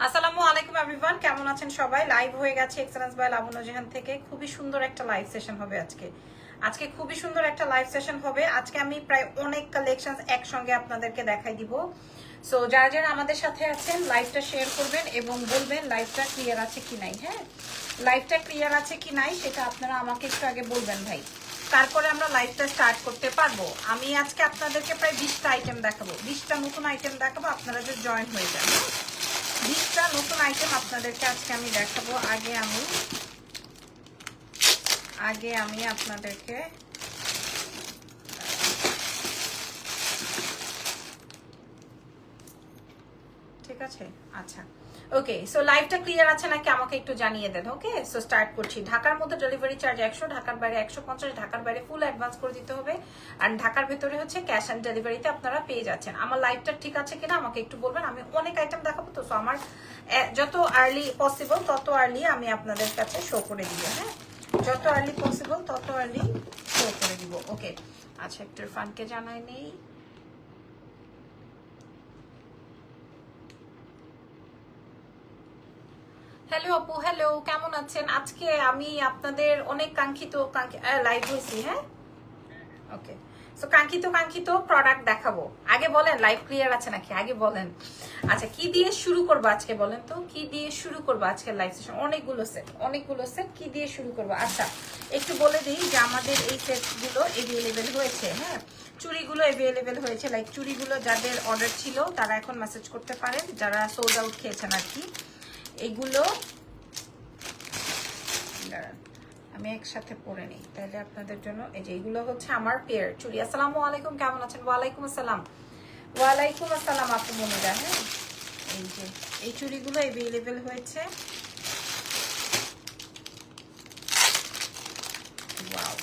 আসসালামু আলাইকুম এভরিওয়ান, কেমন আছেন সবাই? লাইভ হয়ে গেছে এক্সেলেন্স বাই লাবণ্য জাহান থেকে। খুবই সুন্দর একটা লাইভ সেশন হবে আজকে খুবই সুন্দর একটা লাইভ সেশন হবে। আজকে আমি প্রায় অনেক কালেকশন একসঙ্গে আপনাদেরকে দেখাই দিব। সো যারা যারা আমাদের সাথে আছেন লাইভটা শেয়ার করবেন এবং বলবেন লাইভটা ক্লিয়ার আছে কি নাই। হ্যাঁ, লাইভটা ক্লিয়ার আছে কি নাই সেটা আপনারা আমাকে একটু আগে বলবেন ভাই, তারপরে আমরা লাইভটা স্টার্ট করতে পারবো। আমি আজকে আপনাদেরকে প্রায় 20টা আইটেম দেখাবো, 20টা নতুন আইটেম দেখাবো, আপনারা যে জয়েন হয়ে যান। 20টা নতুন আইটেম আপনাদেরকে আজকে আমি দেখাবো। আগে আমি আপনাদেরকে ঠিক আছে, আচ্ছা ওকে। সো লাইভটা ক্লিয়ার আছে নাকি আমাকে একটু জানিয়ে দেন। ওকে, সো স্টার্ট করছি। ঢাকার মধ্যে ডেলিভারি চার্জ 100, ঢাকার বাইরে 150, ঢাকার বাইরে ফুল অ্যাডভান্স করে দিতে হবে, আর ঢাকার ভেতরে হচ্ছে ক্যাশ অন ডেলিভারিতে আপনারা পেয়ে যাচ্ছেন। আমার লাইভটা ঠিক আছে কিনা আমাকে একটু বলবেন। আমি অনেক আইটেম দেখাবো, তো সো আমার যত আর্লি পসিবল তত আর্লি আমি আপনাদের কাছে শো করে দিব। হ্যাঁ, যত আর্লি পসিবল তত আর্লি শো করে দিব। ওকে, আচ্ছা একটু ইরফানকে জানাই নেই। হ্যালো আপু, হ্যালো, কেমন আছেন? আজকে আমি আপনাদের অনেক কাঙ্ক্ষিত লাইভ হয়েছি। হ্যাঁ, ওকে। সো কাঙ্ক্ষিত প্রোডাক্ট দেখাবো। আগে বলেন লাইভ ক্লিয়ার আছে নাকি, আগে বলেন। আচ্ছা, কি দিয়ে শুরু করবো আজকে বলেন তো, কি দিয়ে শুরু করবো আজকে লাইভ সেশন? অনেকগুলো সেট কি দিয়ে শুরু করবো? আচ্ছা একটু বলে দিই যে আমাদের এই সেটগুলো এভেলেবেল হয়েছে। হ্যাঁ, চুড়িগুলো এভেলেবেল হয়েছে। লাইক চুড়িগুলো যাদের অর্ডার ছিল তারা এখন মেসেজ করতে পারেন, যারা সোল্ড আউট খেয়েছেন আর কি। এগুলো আমি একসাথে পরে নিই তাহলে আপনাদের জন্য। এই যে এগুলো হচ্ছে আমার পেয়ার চুড়ি। আসসালামু আলাইকুম, কেমন আছেন? ওয়ালাইকুম আসসালাম, ওয়ালাইকুম আসসালাম আপু মনিরা। হ্যাঁ, এই যে এই চুড়িগুলো এভেলেবেল হয়েছে। Wow,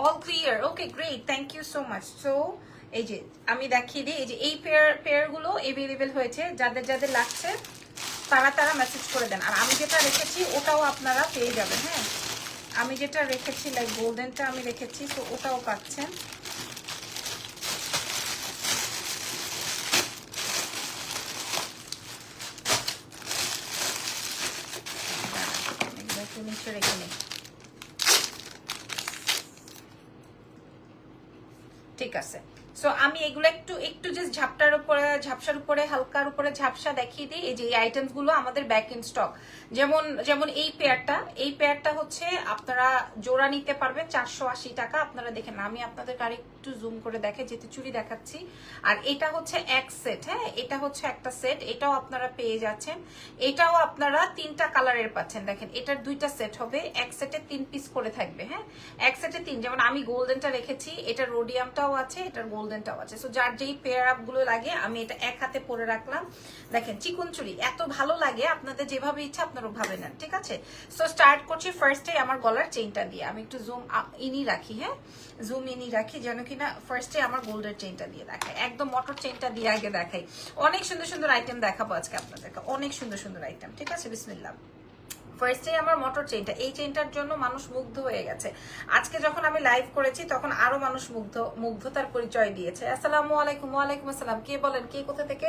all clear, okay great, thank you so much. So এই যে আমি দেখিয়ে দিই, এই যে এই পেয়ারগুলো এভেলেবেল হয়েছে। যাদের যাদের লাগছে তারা মেসেজ করে দেন। আর আমি যেটা রেখেছি ওটাও আপনারা পেয়ে যাবেন। হ্যাঁ, আমি যেটা রেখেছি লাইক গোল্ডেনটা আমি রেখেছি, তো ওটাও পাচ্ছেন। নিচে রেখে নেই, ঠিক আছে। সো আমি এগুলো একটু একটু জাস্ট ঝাপসার উপরে হালকার উপরে ঝাপসা দেখিয়ে দিই। এই যে এই আইটেমস গুলো আমাদের ব্যাক ইন স্টক। যেমন যেমন এই পেয়ারটা হচ্ছে আপনারা জোড়া নিতে পারবেন 480 টাকা। আপনারা দেখেন, আমি আপনাদের আর একটু জুম করে দেখে যেহেতু চুরি দেখাচ্ছি। আর এটা হচ্ছে এক সেট। হ্যাঁ, এটা হচ্ছে একটা সেট, এটাও আপনারা পেয়ে যাচ্ছেন। এটাও আপনারা 3টা কালারের পাচ্ছেন। দেখেন, এটার 2টা সেট হবে, এক সেটে 3 পিস করে থাকবে। হ্যাঁ, এক সেটে 3, যেমন আমি গোল্ডেনটা রেখেছি, এটা রোডিয়ামটাও আছে, এটার গোল্ডেনটাও আছে। সো যার যেই পেয়ার আপ গুলো লাগে আমি এটা এক হাতে পরে রাখলাম। দেখেন চিকন চুড়ি এত ভালো লাগে, আপনাদের যেভাবে ইচ্ছা আপনারা ভাবে নেন। ঠিক আছে, সো স্টার্ট করছি ফার্স্টে আমার গলার চেইনটা দিয়ে। আমি একটু জুম ইনই রাখি। হ্যাঁ, জুম ইনই রাখি যেন কিনা ফার্স্টে আমার গোল্ডের চেইনটা দিয়ে দেখাই, একদম মোটর চেইনটা দিয়ে আগে দেখাই। অনেক সুন্দর সুন্দর আইটেম দেখাবো আজকে আপনাদেরকে, অনেক সুন্দর সুন্দর আইটেম। ঠিক আছে, বিসমিল্লাহ। ফার্স্টে আমার মোটর চেইনটা, এই চেইনটার জন্য মানুষ মুগ্ধ হয়ে গেছে। আজকে যখন আমি লাইভ করেছি তখন আরো মানুষ মুগ্ধতার পরিচয় দিয়েছে। আসসালামু আলাইকুম। ওয়ালাইকুম আসসালাম। কে বলেন, কে কোথা থেকে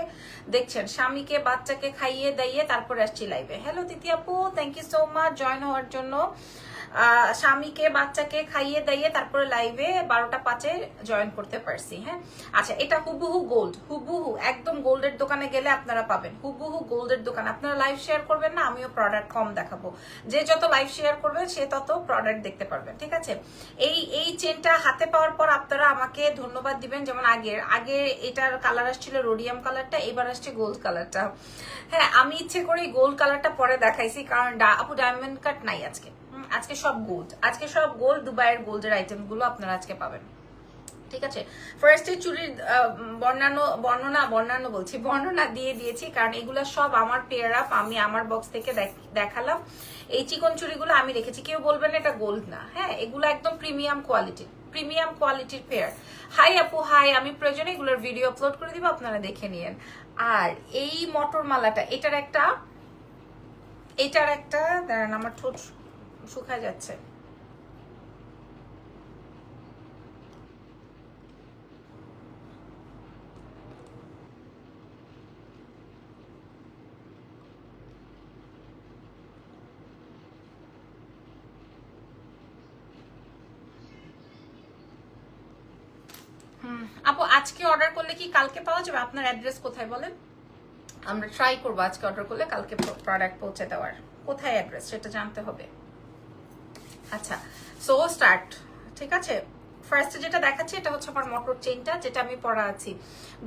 দেখছেন? স্বামীকে বাচ্চাকে খাইয়ে দাইয়ে তারপরে আসছি লাইভে। হ্যালো তিতি আপু, thank you so much join হওয়ার জন্য। স্বামীকে বাচ্চাকে খাইয়ে দাইয়ে তারপরে লাইভে 12টা 5-এ জয়েন করতে পারছি। হ্যাঁ, আচ্ছা এটা হুবহু গোল্ড, হুবহু একদম গোল্ডের দোকানে গেলে আপনারা পাবেন হুবহু গোল্ডের দোকান। আপনারা লাইভ শেয়ার করবেন না, আমিও প্রোডাক্ট কম দেখাবো। যে যত লাইভ শেয়ার করবে সে তত প্রোডাক্ট দেখতে পারবেন। ঠিক আছে, এই চেনটা হাতে পাওয়ার পর আপনারা আমাকে ধন্যবাদ দিবেন। যেমন আগে এটার কালার আসছিল রোডিয়াম কালারটা, এবার আসছে গোল্ড কালারটা। হ্যাঁ, আমি ইচ্ছে করে গোল্ড কালারটা পরে দেখাইছি কারণ আপু ডায়মন্ড কাট নাই আজকে। আজকে সব গোল্ড, আজকে সব গোল্ড, দুবাইয়ের গোল্ডের আইটেম গুলো আপনারা আজকে পাবেন। ঠিক আছে, ফার্স্টে চুরির বর্ণনা দিয়ে দিয়েছি কারণ এগুলো সব আমার পেয়ার আপ, আমি আমার বক্স থেকে দেখালাম। এই চিকন চুড়িগুলো আমি রেখেছি, কেউ বলবেন এটা গোল্ড না। হ্যাঁ, এগুলো একদম প্রিমিয়াম কোয়ালিটির পেয়ার। হাই আপু, হাই, আমি প্রয়োজনে এগুলোর ভিডিও আপলোড করে দিব, আপনারা দেখে নিয়েন। আর এই মটর মালাটা, এটার একটা দাঁড়ান, আমার ঠোঁট শুকায় যাচ্ছে। আপু আজকে অর্ডার করলে কি কালকে পাওয়া যাবে? আপনার অ্যাড্রেস কোথায় বলেন, আমরা ট্রাই করবো আজকে অর্ডার করলে কালকে প্রোডাক্ট পৌঁছে দেওয়ার। কোথায় অ্যাড্রেস সেটা জানতে হবে। আচ্ছা, সো স্টার্ট। ঠিক আছে, ফার্স্টে যেটা দেখাচ্ছি এটা হচ্ছে আমার মোটর চেইনটা, যেটা আমি পরা আছি।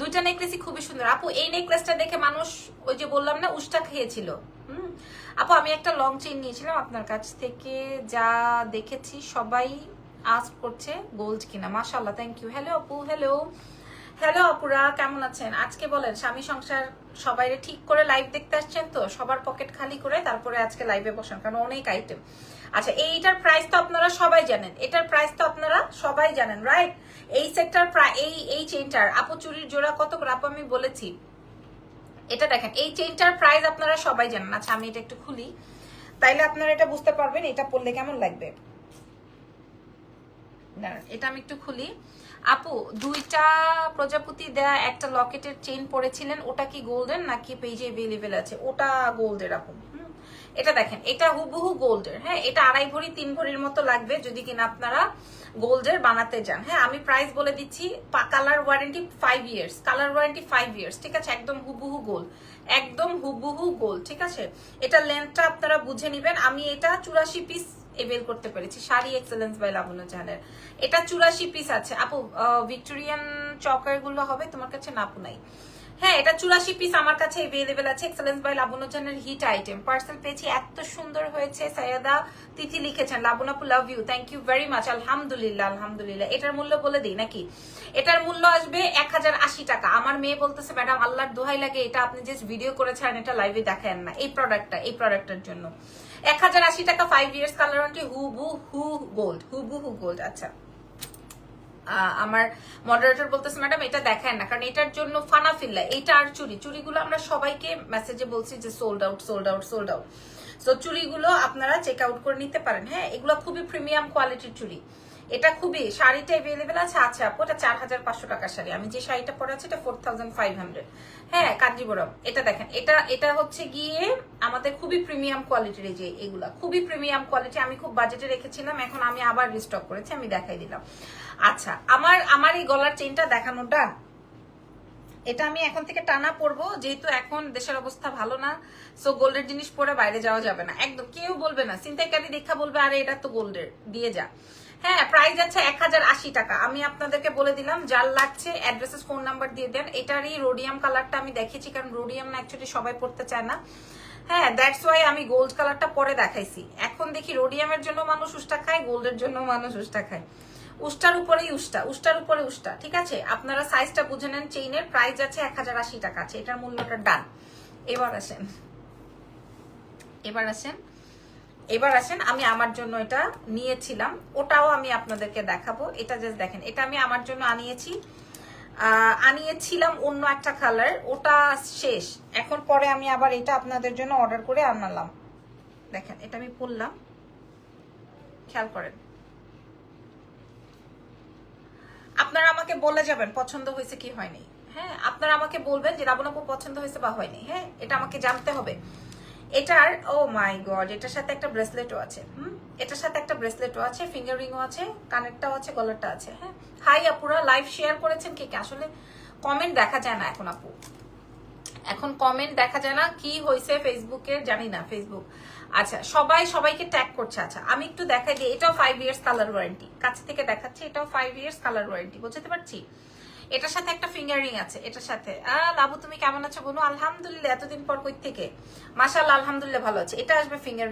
দুইটা নেকলেসই খুবই সুন্দর আপু। এই নেকলেসটা দেখে মানুষ ওই যে বললাম না উষ্টা খেয়েছিল। আপু আমি একটা লং চেইন নিয়েছিলাম আপনার কাছ থেকে, যা দেখেছি সবাই আস্ক করছে গোল্ড কিনা। মাশাআল্লাহ, থ্যাংক ইউ। হ্যালো আপু, হ্যালো হ্যালো আপুরা, কেমন আছেন? আজকে বলেন স্বামী সংসার সবাইরে ঠিক করে লাইভ দেখতে আসছেন তো? সবার পকেট খালি করে তারপরে আজকে লাইভে বসান, কারণ অনেক আইটেম। আচ্ছা, এইটার প্রাইস তো আপনারা সবাই জানেন, এটার প্রাইস তো আপনারা সবাই জানেন, রাইট? এই সেটটার এই চেইনটার আপু চুরির জোড়া কত করে? আপু আমি বলেছি, এটা দেখেন এই চেইনটার প্রাইস আপনারা সবাই জানেন। আচ্ছা আমি এটা একটু খুলি, তাইলে আপনারা এটা বুঝতে পারবেন এটা পরলে কেমন লাগবে। এটা আমি একটু খুলি। আপু দুইটা প্রজাপতি দেয়া একটা লকেটের চেইন পরেছিলেন, ওটা কি গোল্ডেন নাকি পেজে অ্যাভেলেবেল আছে? ওটা গোল্ডের আপু। এটা দেখেন, এটা হুবহু গোল্ডের। হ্যাঁ, এটা 2.5 ভরি 3 ভরির মতো লাগবে যদি কিনা আপনারা গোল্ডের বানাতে যান। হ্যাঁ, আমি প্রাইস বলে দিচ্ছি, colour warranty 5 years, colour warranty 5 years. ঠিক আছে, একদম হুবহু গোল্ড, একদম হুবহু গোল্ড। ঠিক আছে, এটা লেন্থটা আপনারা বুঝে নেবেন। আমি এটা 84 পিস এভেল করতে পেরেছি, শাড়ি এক্সেলেন্স বাই লাবণ্য জাহানের। এটা 84 পিস আছে আপু। ভিক্টোরিয়ান চকার গুলো হবে তোমার কাছে? না আপু নাই। হ্যাঁ, এটা 84 পিস আমার কাছে अवेलेबल আছে, এক্সেলেন্স বাই লাবণ্য জাহানের হিট আইটেম। পার্সেল পেয়েছি, এত সুন্দর হয়েছে। সাইয়াদা তিথি লিখেছেন, লাবণ্য আপু love you, thank you very much. আলহামদুলিল্লাহ আলহামদুলিল্লাহ। এটার মূল্য বলে দিই নাকি? এটার মূল্য আসবে 1080 টাকা। আমার মেয়ে বলতেছে ম্যাডাম আল্লাহর দোহাই লাগে এটা আপনি জাস্ট ভিডিও করেছেন, এটা লাইভে দেখায়েন না। এই প্রোডাক্টের জন্য 1080 টাকা, 5 ইয়ার্স, কালার ওয়ারেন্টি, হুবহু গোল্ড, হুবহু গোল্ড। আচ্ছা, আমার মডারেটর বলতেছে ম্যাডাম এটা দেখায় না, কারণ এটার জন্য ফানা ফিল্লা। এইটা আর চুড়িগুলো আমরা সবাইকে মেসেজে বলছি যে sold out sold out sold out. So চুড়িগুলো আপনারা চেক আউট করে নিতে পারেন। হ্যাঁ, এগুলো খুবই প্রিমিয়াম কোয়ালিটির চুড়ি। এটা খুবই, শাড়িটা অ্যাভেলেবেল আছে। আচ্ছা আপু, এটা 4500 টাকার শাড়ি। আমি যে শাড়িটা পরে আছি এটা 4500। হ্যাঁ, কাঞ্জিবরম। এটা দেখেন, এটা হচ্ছে গিয়ে আমাদের খুবই প্রিমিয়াম কোয়ালিটির। এই যে এগুলা খুবই প্রিমিয়াম কোয়ালিটি। আমি খুব বাজেটে রেখেছিলাম, এখন আমি আবার রিস্টক করেছি, আমি দেখাই দিলাম। আচ্ছা, আমার এই গলার চেইনটা দেখানোটা, এটা আমি এখন থেকে টানা পরবো, যেহেতু এখন দেশের অবস্থা ভালো না। সো গোল্ডের জিনিস পরে বাইরে যাওয়া যাবে না, একদম কেউ বলবে না, ছিনতাইকারী দেখা বলবে আরে এটা তো গোল্ডের, দিয়ে যা। হ্যাঁ, প্রাইস আছে 1080 টাকা। আমি আপনাদেরকে বলে দিলাম, যার লাগছে অ্যাড্রেসেস ফোন নাম্বার দিয়ে দেন। এটারই রোডিয়াম কালারটা আমি দেখিয়েছি, কারণ রোডিয়াম না অ্যাকচুয়ালি সবাই পড়তে চায় না। হ্যাঁ, দ্যাটস ওয়াই আমি গোল্ড কালারটা পরে দেখাইছি। এখন দেখি রোডিয়ামের জন্য মানুষ উষ্টা খায়, গোল্ডের জন্য মানুষ উষ্টা খায়। উষ্টার উপরেই উষ্টার উপরে উষ্টা। ঠিক আছে, আপনারা সাইজটা বুঝে নেন। চেইনের প্রাইস আছে 1080 টাকা আছে, এটার মূল্যটা ডান। এবার আসেন, আমি আমার জন্য এটা নিয়েছিলাম, ওটাও আমি আপনাদেরকে দেখাবো। এটা জাস্ট দেখেন, এটা আমি আমার জন্য আনিয়েছিলাম অন্য একটা কালার, ওটা শেষ। এখন পরে আমি আবার এটা আপনাদের জন্য অর্ডার করে আনালাম। দেখেন, এটা আমি পরলাম, খেয়াল করেন। আপনারা আমাকে বলে যাবেন পছন্দ হয়েছে কি হয়নি। হ্যাঁ, আপনারা আমাকে বলবেন যে রাবণ আপু পছন্দ হয়েছে বা হয়নি। হ্যাঁ, এটা আমাকে জানতে হবে। এটার ও মাই গড, এটার সাথে একটা ব্রেসলেটও আছে। এটার সাথে একটা ব্রেসলেটও আছে, ফিঙ্গার রিংও আছে, কানেরটাও আছে, গলারটা আছে। হ্যাঁ, হাই আপুরা, লাইভ শেয়ার করেছেন কে কে? আসলে কমেন্ট দেখা যায় না এখন আপু, এখন কমেন্ট দেখা যায় না। কি হয়েছে ফেসবুকে জানি না, ফেসবুক। আচ্ছা, সবাইকে ট্যাগ করছে। আচ্ছা, আমি একটু দেখাই দিই। এটাও 5 ইয়ার্স কালার ওয়ারেন্টি, কাছ থেকে দেখাচ্ছি। এটাও 5 ইয়ার্স কালার ওয়ারেন্টি, বুঝতে পারছি। এটার সাথে একটা ফিঙ্গার রিং আছে, এটার সাথে। লাবু তুমি কেমন আছো বলো? আলহামদুলিল্লাহ, এতদিন পর কই থেকে? মাশাআল্লাহ, আলহামদুলিল্লাহ ভালো আছে। এটা আসবে ফিঙ্গার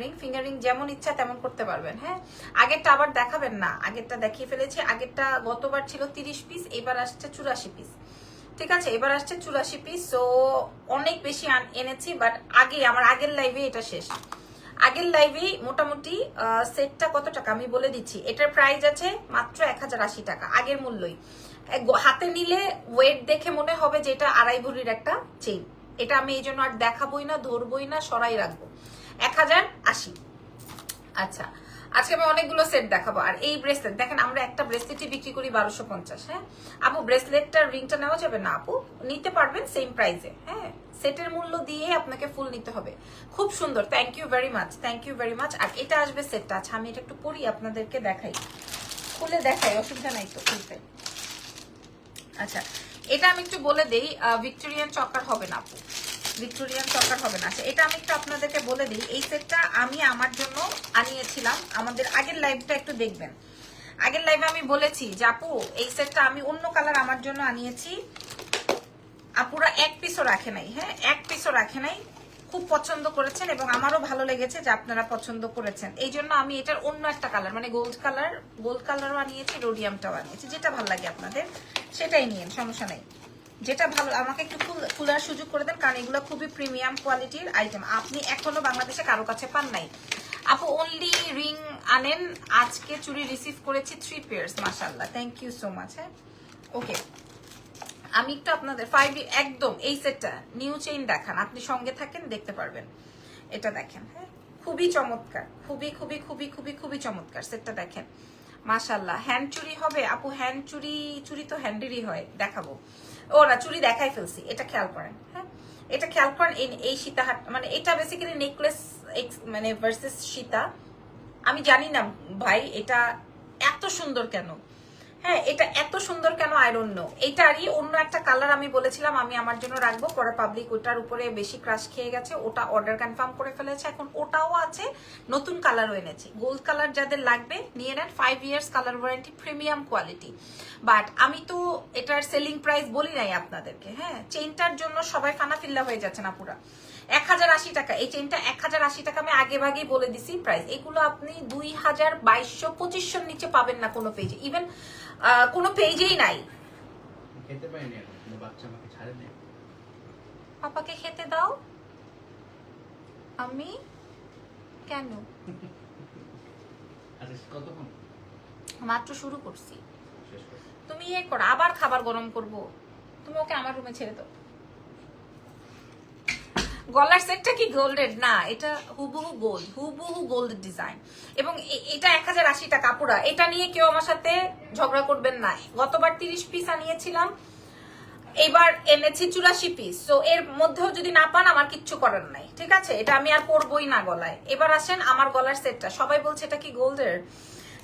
রিং যেমন ইচ্ছা তেমন করতে পারবেন। হ্যাঁ, আগেরটা আবার দেখাবেন না, আগেরটা দেখিয়ে ফেলেছি। আগেরটা গতবার ছিল 30 পিস, এবার আসছে 84 পিস। ঠিক আছে, এবার আসছে 84 পিস। সো অনেক বেশি এনেছি, বাট আমার আগের লাইভে এটা শেষ। আগের লাইভেই মোটামুটি সেটটা কত টাকা আমি বলে দিচ্ছি। এটার প্রাইস আছে মাত্র 1080 টাকা, আগের মূল্যই। হাতে নিলে ওয়েট দেখে মনে হবে যে এটা 2.5 ভরির একটা চেইন। এটা আমি এই জন্য আর দেখাবোই না, ধরবই না, সরাই রাখবো। 1080। আচ্ছা, আজকে আমি অনেকগুলো সেট দেখাবো। আর এই ব্রেসলেট দেখেন, আমরা একটা ব্রেসলেটই বিক্রি করি 1250। হ্যাঁ আপু, ব্রেসলেটটার রিংটা নেওয়া যাবে না? আপু নিতে পারবেন সেম প্রাইসে। হ্যাঁ, সেটের মূল্য দিয়ে আপনাকে ফুল নিতে হবে। খুব সুন্দর, thank you very much, thank you very much. আর এটা আসবে সেটটা। আচ্ছা, আমি এটা একটু পরি, আপনাদেরকে দেখাই, খুলে দেখাই, অসুবিধা নাই তো খুলতে। আচ্ছা, এটা আমি একটু বলে দেই, ভিক্টোরিয়ান চকার হবে না আপু, ভিক্টোরিয়ান চকার হবে না। আচ্ছা, এটা আমি একটু আপনাদেরকে বলে দিই, এই সেটটা আমি আমার জন্য আনিয়েছিলাম। আমাদের আগের লাইভটা একটু দেখবেন, আগের লাইভে আমি বলেছি যে আপু এই সেটটা আমি অন্য কালার আমার জন্য আনিয়েছি, আপুরা এক পিসও রাখে নাই, হ্যাঁ এক পিসও রাখে নাই, খুব পছন্দ করেছেন এবং আমারও ভালো লেগেছে যে আপনারা পছন্দ করেছেন। এই জন্য আমি এটার অন্য একটা কালার মানে গোল্ড কালারও আনিয়েছি, রোডিয়ামটাও আনিয়েছি। যেটা ভালো লাগে আপনাদের সেটাই নিন, সমস্যা নেই। যেটা ভালো, আমাকে একটু খোলার সুযোগ করে দেন, কারণ এগুলো খুবই প্রিমিয়াম কোয়ালিটির আইটেম, আপনি এখনো বাংলাদেশে কারো কাছে পান নাই। আপু অনলি রিং আনেন, আজকে চুড়ি রিসিভ করেছি 3 পেয়ার্স, মাশাআল্লাহ, থ্যাংক ইউ সো মাচ। হ্যাঁ ওকে, আমি একটু আপনাদের 5 একদম এই সেটটা নিউ চেইন দেখান, আপনি সঙ্গে থাকেন দেখতে পারবেন। এটা দেখেন, হ্যাঁ খুবই চমৎকার, খুবই খুবই খুবই খুবই খুবই চমৎকার সেটটা দেখেন, মাশাআল্লাহ। হ্যান্ড চুড়ি হবে আপু, হ্যান্ড চুড়ি তো হ্যান্ডেরই হয়, দেখাবো। ওরা চুড়ি দেখাই ফেলছি, এটা খেয়াল করেন, হ্যাঁ এটা খেয়াল করেন। এই সীতাহার মানে এটা বেসিক্যালি নেকলেস মানে ভার্সেস সীতা। আমি জানি না ভাই এটা এত সুন্দর কেন, হ্যাঁ এটা এত সুন্দর কেন, আই ডোন্ট নো। এটারই অন্য একটা কালার আমি বলেছিলাম আমি আমার জন্য রাখবো, পরে পাবলিক ওটার উপরে বেশি ক্রাশ খেয়ে গেছে, ওটা অর্ডার কনফার্ম করে ফেলেছে, এখন ওটাও আছে, নতুন কালারও এনেছে। গোল্ড কালার যাদের লাগবে নিয়ে নেন, 5 years colour warranty, premium quality. But আমি তো এটার সেলিং প্রাইস বলি নাই আপনাদেরকে, হ্যাঁ চেইনটার জন্য সবাই ফানাফিল্লা হয়ে যাচ্ছে না পুরা। 1080 টাকা এই চেইনটা, 1080 টাকা আমি আগে ভাগেই বলে দিছি প্রাইস। এগুলো আপনি 2200-2200-2500 নিচে পাবেন না কোনো পেজে, ইভেন কোনো পেজেই নাই। খেতে পাইনি এখন, কিন্তু বাচ্চা আমাকে ছাড়ে না। পাপাকে খেতে দাও। আমি কেন? আচ্ছা কতক্ষণ? মাত্র শুরু করছি। শেষ করে তুমি ইয়ে করো, আবার খাবার গরম করব, তুমি ওকে আমার রুমে ছেড়ে দাও। গলার সেটটা কি গোল্ডের না, এটা হুবহু গোল্ড, হুবহু গোল্ড ডিজাইন, এবং এটা 1080 টাকা। পুরা এটা নিয়ে কেউ আমার সাথে ঝগড়া করবেন না। গতবার 30 পিস আনিয়েছিলাম, এবার এনেছি 84 পিস। সো এর মধ্যেও যদি না পান আমার কিচ্ছু করার নাই, ঠিক আছে, এটা আমি আর পরবই না গলায়। এবার আসেন আমার গলার সেটটা, সবাই বলছে এটা কি গোল্ডের,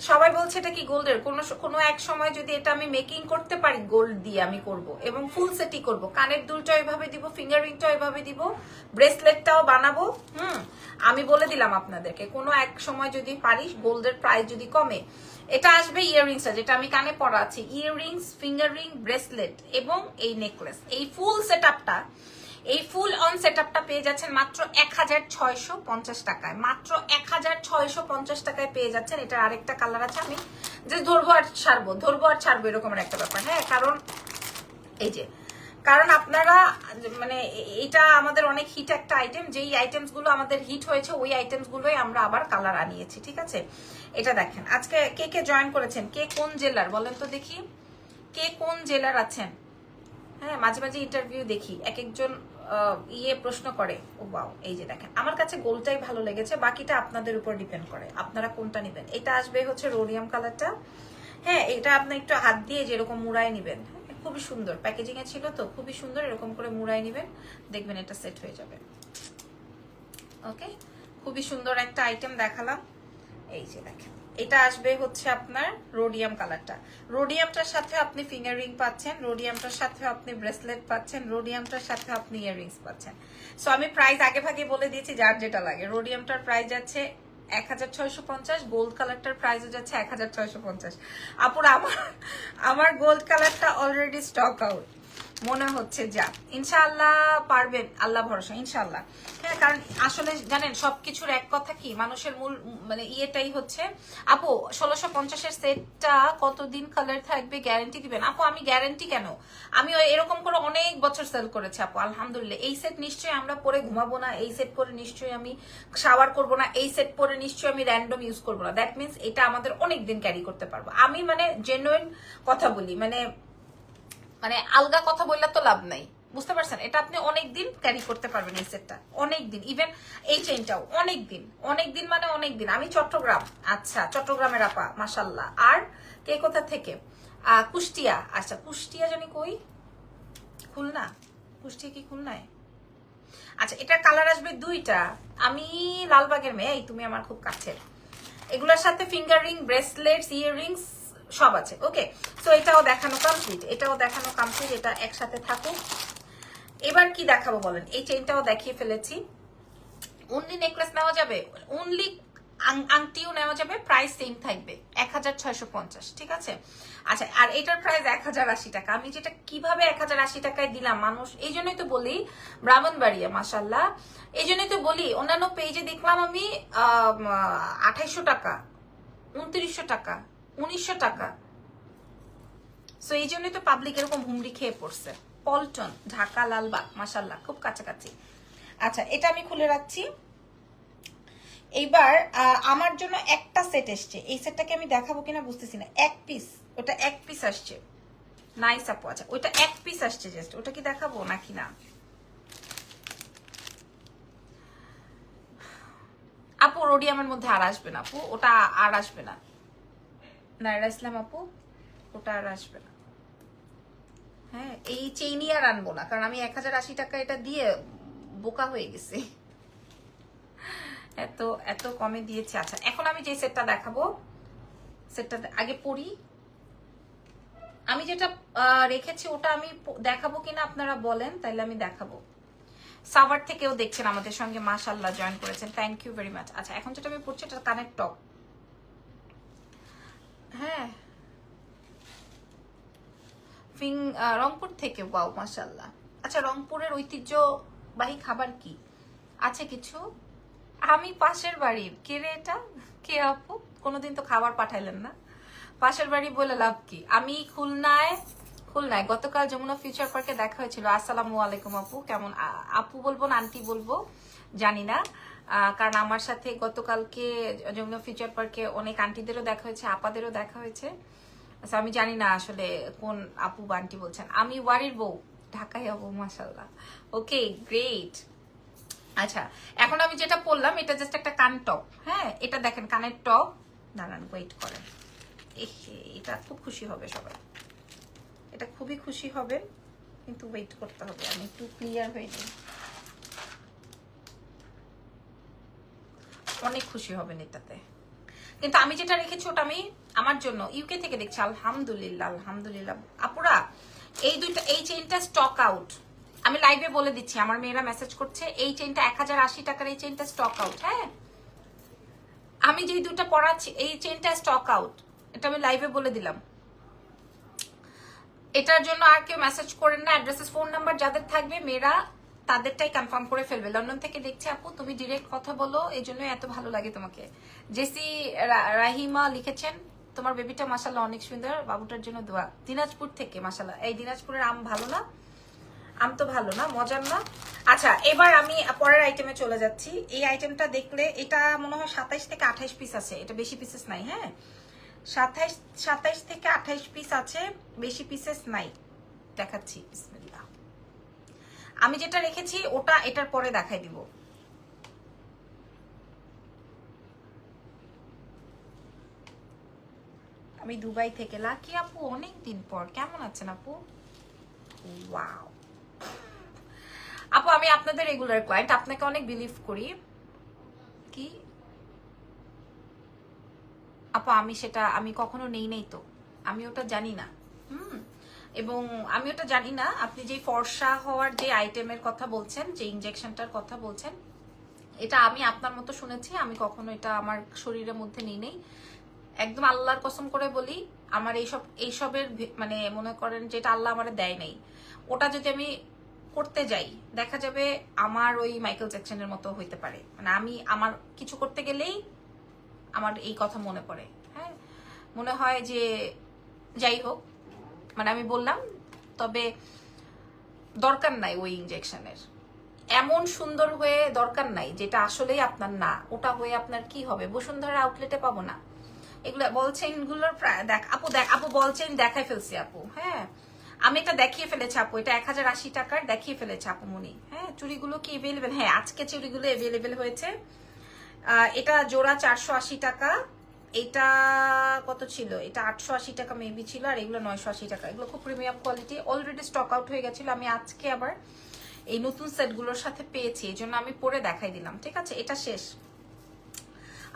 সবাই বলছে এটা কি গোল্ডের। কোনো এক সময় যদি এটা আমি মেকিং করতে পারি গোল্ড দিয়ে আমি করব, এবং ফুল সেটই করব, কানের দুলটা ওইভাবে দিব, ফিঙ্গার রিংটা ওইভাবে দিব, ব্রেসলেটটাও বানাবো। আমি বলে দিলাম আপনাদেরকে, কোনো এক সময় যদি পারি, গোল্ডের প্রাইস যদি কমে, এটা আসবে ইয়াররিংসটা যেটা আমি কানে পরা আছে, ইয়াররিংস, ফিঙ্গার রিং, ব্রেসলেট এবং এই নেকলেস, এই ফুল সেটআপটা, এই ফুল অন সেটআপটা পেয়ে যাচ্ছেন মাত্র 1650 টাকায়, মাত্র 1650 টাকায় পেয়ে যাচ্ছেন। এটার আরেকটা কালার আছে, আমি যে ধরবো আর ছাড়বো এরকম একটা ব্যাপার, হ্যাঁ কারণ এই যে, কারণ আপনারা মানে এটা আমাদের অনেক হিট একটা আইটেম, যেই আইটেমস গুলো আমাদের হিট হয়েছে ওই আইটেমস গুলোই আমরা আবার কালার আনিয়েছি, ঠিক আছে। এটা দেখেন, আজকে কে কে জয়েন করেছেন, কে কোন জেলার বলেন তো দেখি, কে কোন জেলার আছেন। হ্যাঁ মাঝে মাঝে ইন্টারভিউ দেখি, এক একজন প্রশ্ন করে, ও বাও। এই যে দেখেন, আমার কাছে গোলটাই ভালো লেগেছে, বাকিটা আপনাদের উপর ডিপেন্ড করে আপনারা কোনটা নেবেন। এটা আসবে হচ্ছে রোডিয়াম কালারটা, হ্যাঁ এটা আপনি একটু হাত দিয়ে যেরকম মুড়াই নেবেন, খুবই সুন্দর প্যাকেজিং এ ছিল তো, খুবই সুন্দর, এরকম করে মুড়াই নেবেন, দেখবেন এটা সেট হয়ে যাবে। ওকে, খুবই সুন্দর একটা আইটেম দেখালাম। এই যে দেখেন, এটা আসবে হচ্ছে আপনার রোডিয়াম কালারটা, রোডিয়ামটার সাথে আপনি ফিঙ্গার রিং পাচ্ছেন, রোডিয়ামটার সাথে আপনি ব্রেসলেট পাচ্ছেন, রোডিয়ামটার সাথে আপনি ইয়াররিংস পাচ্ছেন। সো আমি প্রাইস আগে ভাগে বলে দিয়েছি, যার যেটা লাগে। রোডিয়ামটার প্রাইস যাচ্ছে 1650, গোল্ড কালারটার প্রাইস যাচ্ছে 1650। আপুরা আমার গোল্ড কালারটা অলরেডি স্টক আউট মনে হচ্ছে, যা ইনশাআল্লাহ পারবেন, আল্লাহ ভরসা ইনশাআল্লাহ। হ্যাঁ কারণ আসলে জানেন সবকিছুর এক কথা কি, মানুষের মূল মানে ইয়েটাই হচ্ছে, আপু 1650-এর সেটটা কতদিন কালার থাকবে, গ্যারান্টি দিবেন? আপু আমি গ্যারান্টি কেন, আমি এরকম করে অনেক বছর সেল করেছি আপু, আলহামদুলিল্লাহ। এই সেট নিশ্চয়ই আমরা পরে ঘুমাবো না, এই সেট পরে নিশ্চয়ই আমি শাওয়ার করবো না, এই সেট পরে নিশ্চয়ই আমি র্যান্ডম ইউজ করবো না। দ্যাট মিনস এটা আমাদের অনেক দিন ক্যারি করতে পারবো। আমি মানে জেনুইন কথা বলি, মানে আলগা কথা বললে তো লাভ নাই, বুঝতে পারছেন। এটা আপনি অনেক দিন ক্যারি করতে পারবেন, এই সেটটা অনেক দিন, ইভেন এই চেইনটাও অনেক দিন মানে অনেক দিন। আমি চট্টগ্রাম, আচ্ছা চট্টগ্রামের আপা মাশাল্লাহ। আর কে কোথা থেকে? কুষ্টিয়া, আচ্ছা কুষ্টিয়া জানি কই, খুলনা, কুষ্টিয়া কি খুলনায়? আচ্ছা এটার কালার আসবে দুইটা, আমি লালবাগের মেয়ে, তুমি আমার খুব কাছের। এগুলোর সাথে ফিঙ্গার রিং, ব্রেসলেটস, ইয়াররিংস, সব আছে। ওকে, সো এটাও দেখানো কমপ্লিট, এটা একসাথে থাকুক। এবার কি দেখাবো বলেন? এই চেইনটাও দেখিয়ে ফেলেছি। অনলি নেকলেস নেওয়া যাবে, অনলি আংটিও নেওয়া যাবে, প্রাইস সেম থাকবে 1650, ঠিক আছে? আচ্ছা, আর এটার প্রাইস 1080 টাকা। আমি যেটা কিভাবে 1080 টাকায় দিলাম, মানুষ এই জন্যই তো বলি ব্রাহ্মণবাড়িয়া মাশাল্লাহ, এই জন্যই তো বলি অন্যান্য পেজে দেখলাম আমি 2800 টাকা, 2900 টাকা, 1900 টাকা। সো এই জন্যই তো পাবলিক এরকম হুমড়ি খেয়ে পড়ছে। পল্টন, ঢাকা, লালবাগ, মাশাল্লাহ খুব কাছাকাছি। আচ্ছা, এটা আমি খুলে রাখছি। এইবার আমার জন্য একটা সেট এসছে, এই সেটটাকে আমি দেখাবো কিনা বুঝতেছি না। এক পিস, ওটা এক পিস আসছে। নাইস আপু। আচ্ছা, ওইটা এক পিস আসছে জাস্ট, ওটা কি দেখাবো নাকি না? আপু রোডিয়ামের মধ্যে আর আসবে না আপু, ওটা আর আসবে না। নাইরা ইসলাম আপু, ওটা আর আসবে না। হ্যাঁ, এই চেইনই আর আনবো না, কারণ আমি 1080 টাকা এটা দিয়ে বোকা হয়ে গেছি। এত এত কমে দিয়েছে। আচ্ছা, এখন আমি যে সেটটা দেখাবো, সেটটা আগে পড়ি। আমি যেটা রেখেছি ওটা আমি দেখাবো কিনা আপনারা বলেন, তাইলে আমি দেখাবো। সাভার থেকেও দেখছেন আমাদের সঙ্গে, মাশাআল্লাহ জয়েন করেছেন, থ্যাংক ইউ ভেরি মাচ। আচ্ছা, এখন যেটা আমি পড়ছি এটা কানের টপ। হ্যাঁ, রংপুর থেকে, ওয়াও মাশাআল্লাহ। আচ্ছা, রংপুরের ঐতিহ্যবাহী খাবার কি আছে কিছু? আমি পাশের বাড়ির। কে রে এটা? কে আপু? কোনোদিন তো খাবার পাঠাইলেন না। পাশের বাড়ি বলে লাভ কি? আমি খুলনায় গতকাল যমুনা ফিউচার পার্কে দেখা হয়েছিল। আসসালামু আলাইকুম আপু, কেমন? আপু বলবো না আন্টি বলবো জানি না, কারণ আমার সাথে গতকালকে যমুনা ফিউচার পার্কে অনেক আন্টিদেরও দেখা হয়েছে, আপাদেরও দেখা হয়েছে। আচ্ছা, আমি জানি না আসলে কোন আপু বা আন্টি বলছেন। আমি ওয়ারির বউ, ঢাকায় আপু, মাশাআল্লাহ। ওকে, গ্রেট। আচ্ছা, এখন আমি যেটা পরলাম এটা জাস্ট একটা কান টপ। হ্যাঁ, এটা দেখেন কানের টপ। দাঁড়ান, ওয়েট করেন। এটা খুব খুশি হবে সবাই, এটা খুবই খুশি হবে, কিন্তু ওয়েট করতে হবে, আমি একটু ক্লিয়ার হয়ে নিই। অনেক খুশি হবেন এটাতে। কিন্তু আমি যেটা রেখেছি ওটা আমি আমার জন্য ইউকে থেকে দেখছি। আলহামদুলিল্লাহ, আলহামদুলিল্লাহ। আপুরা, এই চেইনটা স্টক আউট। আমি লাইভে বলে দিচ্ছি, আমার মেয়েরা মেসেজ করছে, এই চেইনটা 1080 টাকার, এই চেইনটা স্টক আউট। হ্যাঁ, আমি যে দুটো পড়াচ্ছি এই চেইনটা স্টক আউট, এটা আমি লাইভে বলে দিলাম। এটার জন্য আর কেউ মেসেজ করেন না। অ্যাড্রেসেস, ফোন নাম্বার যাদের থাকবে মেয়েরা তাদেরটাই কনফার্ম করে ফেলবে। লন্ডন থেকে দেখছে আপু, তুমি ডিরেক্ট কথা বলো, এই জন্য এত ভালো লাগে তোমাকে। জেসি রাহিমা লিখেছেন, তোমার বেবিটা মাশাআল্লাহ অনেক সুন্দর, বাবুটার জন্য দোয়া। দিনাজপুর থেকে, মাশাআল্লাহ। এই দিনাজপুরের আম ভালো না? আম তো ভালো না, মজার না। আচ্ছা, এবার আমি পরের আইটেমে চলে যাচ্ছি। এই আইটেমটা দেখলে, এটা মনে হয় 27 থেকে 28 পিস আছে, এটা বেশি পিসেস নাই। হ্যাঁ, 27 থেকে 28 পিস আছে, বেশি পিসেস নাই। দেখাচ্ছি, বিসমিল্লাহ। আমি যেটা রেখেছি ওটা এটার পরে দেখাই দিব। আমি দুবাই থেকে। লাকি আপু, অনেক দিন পর, কেমন আছেন আপু? ওয়াও আপু, আমি আপনাদের রেগুলার ক্লায়েন্ট, আপনাকে অনেক বিলিভ করি। কি আপু, আমি কখনো নেই নাই তো, আমি ওটা জানি না। এবং আমি ওটা জানি না। আপনি যে ফর্সা হওয়ার যে আইটেমের কথা বলছেন, যে ইনজেকশনটার কথা বলছেন, এটা আমি আপনার মতো শুনেছি, আমি কখনো এটা আমার শরীরের মধ্যে নেই নেই। একদম আল্লাহর কসম করে বলি, আমার এইসবের মানে মনে করেন যেটা আল্লাহ আমার দেয় নাই, ওটা যদি আমি করতে যাই দেখা যাবে আমার ওই মাইকেল জ্যাকসনের মতো হইতে পারে। মানে আমি আমার কিছু করতে গেলেই আমার এই কথা মনে পড়ে। হ্যাঁ, মনে হয় যে যাই হোক, মানে আমি বললাম, তবে দরকার নাই ওই ইনজেকশনের। এমন সুন্দর হয়ে দরকার নাই যেটা আসলেই আপনার না, ওটা হয়ে আপনার কি হবে? বসুন্ধরা আউটলেটে পাবো না এগুলো। বল চেইন গুলোর দেখ আপু, বল চেইন দেখাই ফেলছি আপু। হ্যাঁ, আমি এটা দেখিয়ে ফেলেছি আপু, এটা 1080 টাকার দেখিয়ে ফেলেছে আপু মনি। হ্যাঁ, চুড়িগুলো কি এভেলেবেল? হ্যাঁ, আজকে চুড়িগুলো এভেলেবেল হয়েছে। এটা জোড়া 480 টাকা। এটা কত ছিল? এটা 880 টাকা মেবি ছিল, আর এগুলো 980 টাকা। এগুলো খুব premium quality, already stock out হয়ে গেছিল। আমি আজকে আবার এই নতুন সেটগুলোর সাথে পেয়েছি, এই জন্য আমি পরে দেখাই দিলাম। ঠিক আছে, এটা শেষ।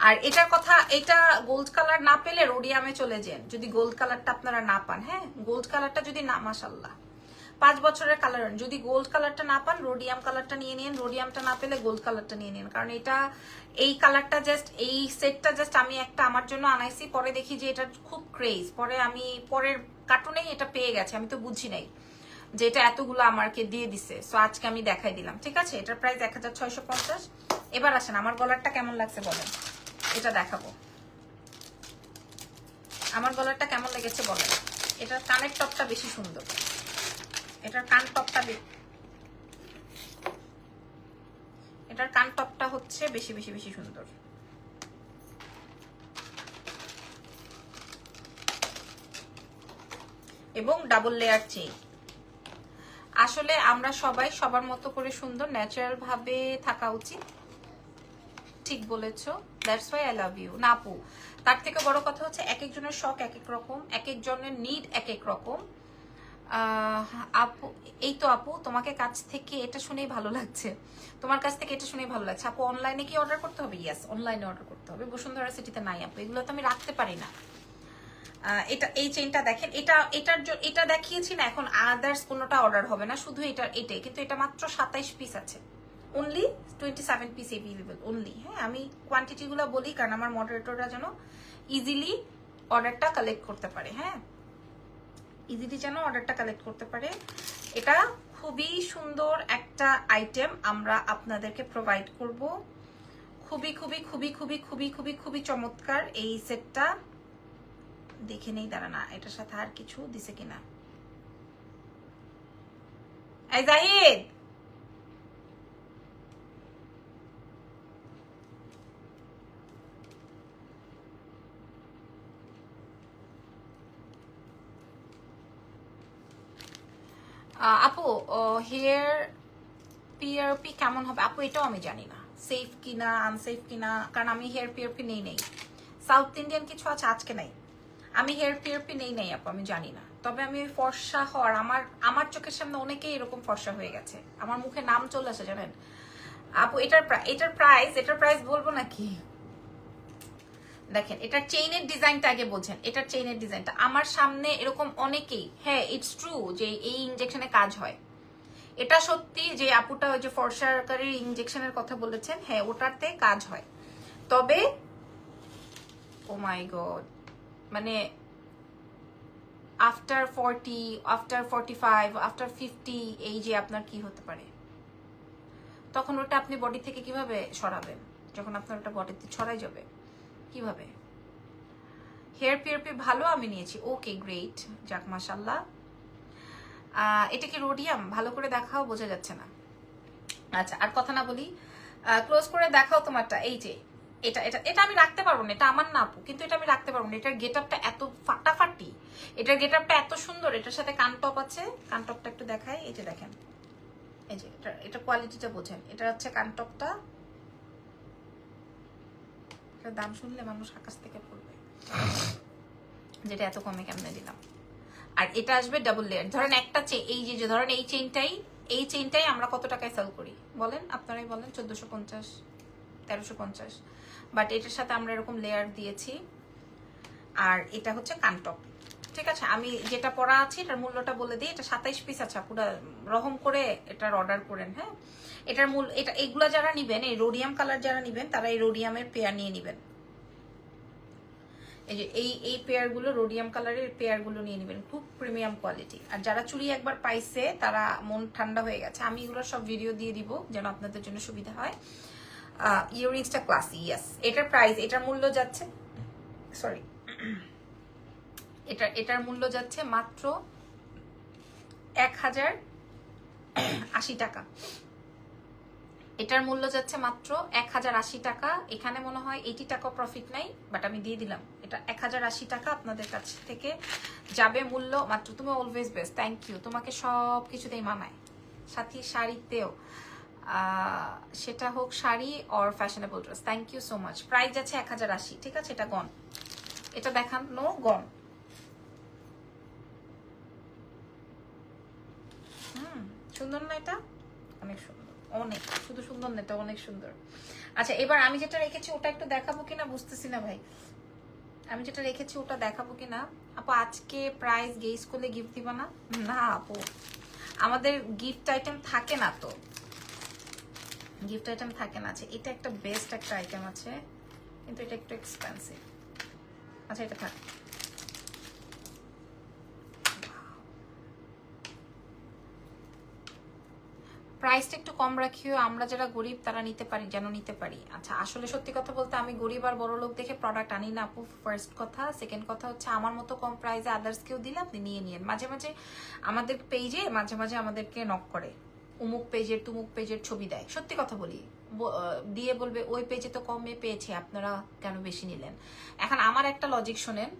আর এটার কথা, এটা গোল্ড কালার না পেলে রোডিয়ামে চলে যান, যদি গোল্ড কালারটা আপনারা না পান। হ্যাঁ, গোল্ড কালারটা যদি না, মাশাল্লাহ 5 বছরের কালার, যদি গোল্ড কালারটা না পান রোডিয়াম কালারটা নিয়ে নিন, রোডিয়ামটা না পেলে গোল্ড কালারটা নিয়ে নিন। কারণ এটা, এই কালারটা জাস্ট, এই সেটটা জাস্ট আমি একটা আমার জন্য আনাইছি, পরে দেখি যে এটা খুব ক্রেজ, পরে আমি পরের কার্টুনেই এটা পেয়ে গেছে, আমি তো বুঝি নাই যে এটা এতগুলো আমাকে দিয়ে দিছে। সো আজকে আমি দেখাই দিলাম, ঠিক আছে। এটার প্রাইস 1650। এবার আসেন আমার গলারটা কেমন লাগছে বলেন, এটা দেখাবো। আমার গলারটা কেমন লেগেছে বলেন। এটার কানের টপটা বেশি সুন্দর, এটার কান টপটা, এটার কান টপটা হচ্ছে বেশি বেশি বেশি সুন্দর। এবং ডাবল লেয়ার চেইন। আসলে আমরা সবাই সবার মতো করে সুন্দর ন্যাচারাল ভাবে থাকা উচিত, ঠিক বলেছো। That's why I love you. না আপু, তার থেকে বড় কথা হচ্ছে এক একজনের শখ এক এক রকম, এক একজনের নিড এক এক রকম। আপু, এই তো আপু তোমাকে কাছ থেকে এটা শুনেই ভালো লাগছে, তোমার কাছ থেকে এটা শুনেই ভালো লাগছে। আপু অনলাইনে কি অর্ডার করতে হবে? ইয়েস, অনলাইনে অর্ডার করতে হবে। বসুন্ধরা সিটিতে নাই আপু, এগুলো তো আমি রাখতে পারি না। এটা, এই চেইনটা দেখেন, এটা দেখিয়েছি না, এখন আদার্স কোনোটা অর্ডার হবে না, শুধু এটাই। কিন্তু এটা মাত্র 27 পিস আছে, অনলি 27 পিস এভেলেবল অনলি। হ্যাঁ, আমি কোয়ান্টিটিগুলো বলি কারণ আমার মডারেটররা যেন ইজিলি অর্ডারটা কালেক্ট করতে পারে। হ্যাঁ, ইজিলি যেন অর্ডারটা কালেক্ট করতে পারে। এটা খুবই সুন্দর একটা আইটেম আমরা আপনাদেরকে প্রোভাইড করব, খুবই খুবই খুবই খুবই খুবই খুবই খুবই চমৎকার এই সেটটা। দেখে নেই, দাঁড়া না, এটার সাথে আর কিছু দিছে কিনা। এই জাহিদ, আপু হেয়ার পিআরপি কেমন হবে? আপু এটাও আমি জানি না, সেফ কিনা আনসেফ কিনা, কারণ আমি হেয়ার পিআরপি নেই। সাউথ ইন্ডিয়ান কিছু আছে, আজকে নাই। আমি হেয়ার পিআরপি নেই আপু, আমি জানি না। তবে আমি ফর্সা হওয়ার, আমার চোখের সামনে অনেকেই এরকম ফর্সা হয়ে গেছে, আমার মুখে নাম চলে আসে জানেন আপু। এটার প্রাইস বলবো নাকি? দেখেন, এটার চেইনের ডিজাইনটা আগে বোঝেন। এটার চেইনের ডিজাইনটা আমার সামনে এরকম অনেকেই, হ্যাঁ ইটস ট্রু যে এই ইনজেকশনে কাজ হয়, এটা সত্যি। যে আপুটা ওই যে ফর্সাকারীর ইনজেকশনের কথা বলেছেন, হ্যাঁ ওটাতে কাজ হয়। তবে ও মাই গড, মানে আফটার 40, আফটার 45, আফটার 50 এই যে আপনার কি হতে পারে, তখন ওটা আপনি বডি থেকে কিভাবে সরাবেন? যখন আপনার ওটা বডিতে ছড়াই যাবে কিভাবে? হেয়ার পিআরপি ভালো, আমি নিয়েছি। ওকে গ্রেট, যাক মাশাল্লাহ। এটা কি রোডিয়াম? ভালো করে দেখাও, বোঝা যাচ্ছে না। আচ্ছা, আর কথা না বলি, ক্লোজ করে দেখাও তোমারটা। এই যে এটা এটা এটা আমি রাখতে পারবো না, এটা আমার না আপু, কিন্তু এটা আমি রাখতে পারবো না। এটার গেটআপটা এত ফাটাফাটি, এটার গেটআপটা এত সুন্দর। এটার সাথে কানটপ আছে, কানটপটা একটু দেখাই। এই যে দেখেন, এই যে এটা কোয়ালিটিটা বোঝেন। এটা হচ্ছে কানটপটা, এটার দাম শুনলে মানুষ আকাশ থেকে পড়বে, যেটা এত কমে কেমনে দিলাম। আর এটা আসবে ডাবল লেয়ার। ধরেন একটা এই যে ধরেন এই চেইনটাই আমরা কত টাকায় সেল করি বলেন, আপনারাই বলেন, 1450, 1350। বাট এটার সাথে আমরা এরকম লেয়ার দিয়েছি। আর এটা হচ্ছে কানটপ, ঠিক আছে। আমি যেটা পরা আছি এটার মূল্যটা বলে দিই। এটা 27 পিস আছে, পুরো রকম করে এটার অর্ডার করেন। হ্যাঁ, এটার মূল্য, এগুলা যারা নিবেন, এই রোডিয়াম কালার যারা নিবেন, তারা এই রোডিয়ামের পেয়ার নিয়ে নিবেন। এই যে এই পেয়ারগুলো, রোডিয়াম কালারের পেয়ারগুলো নিয়ে নেবেন, খুব প্রিমিয়াম কোয়ালিটি। আর যারা চুড়ি একবার পাইছে তারা মন ঠান্ডা হয়ে গেছে। আমি এগুলো সব ভিডিও দিয়ে দিব যেন আপনাদের জন্য সুবিধা হয়। ইয়াররিংসটা ক্লাসি, ইয়েস। এটার প্রাইস, এটার মূল্য যাচ্ছে, সরি, এটার মূল্য যাচ্ছে মাত্র 1080 টাকা। এটার মূল্য যাচ্ছে মাত্র 1080 টাকা। এখানে মনে হয় 80 টাকা প্রফিট নাই, বাট আমি দিয়ে দিলাম। এটা 1080 টাকা আপনাদের কাছ থেকে যাবে মূল্য মাত্র। তুমি অলওয়েজ বেস্ট, থ্যাংক ইউ। তোমাকে সব কিছুতেই মানায়, সাথে শাড়িতেও, সেটা হোক sari or fashionable dress. Thank you so much. Price যাচ্ছে 1080, ঠিক আছে। এটা গন, এটা দেখান, নো গন। সুন্দর না? এটা অনেক সুন্দর। অনেক শুধু সুন্দর না, এটা অনেক সুন্দর। আচ্ছা এবার আমি যেটা রেখেছি ওটা একটু দেখাবো কিনা বুঝতেছি না ভাই, আমি যেটা রেখেছি ওটা দেখাবো কিনা। আপু আজকে প্রাইস গেস করলে গিফট দিবা না? না আপু, আমাদের গিফট আইটেম থাকে না তো, গিফট আইটেম থাকে না। আছে এটা একটা বেস্ট একটা আইটেম আছে, কিন্তু এটা একটু এক্সপেন্সিভ। আচ্ছা এটা থাক। প্রাইসটা একটু কম রাখিও, আমরা যারা গরিব তারা নিতে পারি, যেন নিতে পারি। আচ্ছা আসলে সত্যি কথা বলতে আমি গরিব আর বড় লোক দেখে প্রোডাক্ট আনি না আপু, ফার্স্ট কথা। সেকেন্ড কথা হচ্ছে আমার মতো কম প্রাইসে আদার্স কেউ দিলে আপনি নিয়ে নিয়েন। মাঝে মাঝে আমাদের পেজে মাঝে মাঝে আমাদেরকে নক করে, উমুক পেজের তুমুক পেজের ছবি দেয়, সত্যি কথা বলি, দিয়ে বলবে ওই পেজে তো কমে পেয়েছে, আপনারা কেন বেশি নিলেন। এখন আমার একটা লজিক শোনেন,